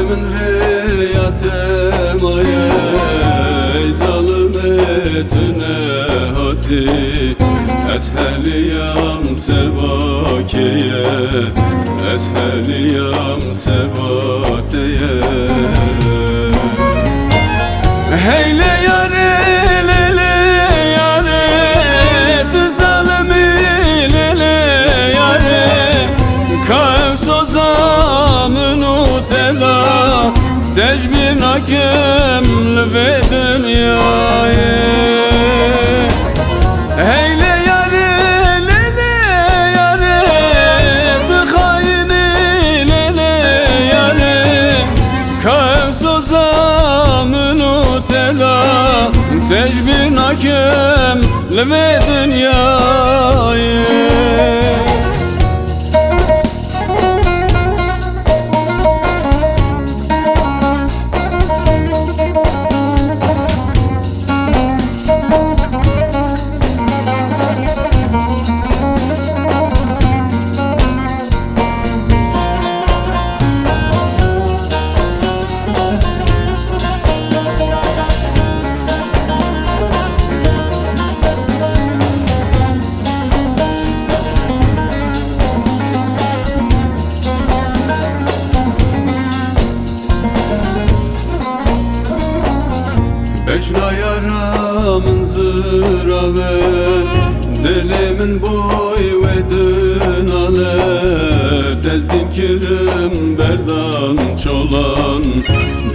من ريات مايه ظلمتنا هاتي أسهل يام سباكيه أسهل يام سباتيه هيلي ياري ليلي ياري تظلمي ليلي ياري كان سوزامن وتدا تجبينا كمل في دنياي هيلي ياري ليلي ياري تخايني ليلي ياري كان سوزامن وتدا تجبينا كمل في دنياي Beşna yaramın zırave Dilimin boy ve dünale Dezdin kirim berdan çolan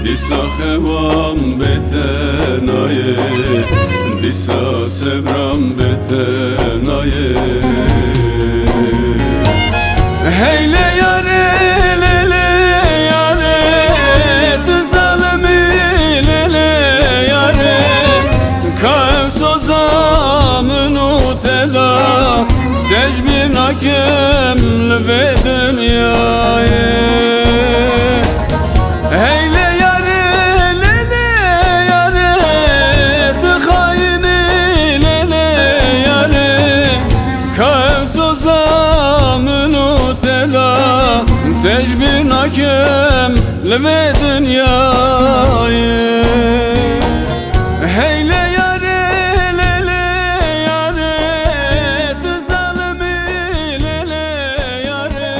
Disa hevam betenaye Disa sevram betenaye Heyle yare lele yare Tızalemi lele yare Kan sozamın uteda Tecbirna keml ve dünyayı Heyle yare lele yare Tıkhayni lele yare Kan sozamın uteda Tecbirna keml ve dünyayı Heyle yare lele yare Tızalemi lele yare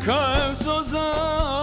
Kav sozam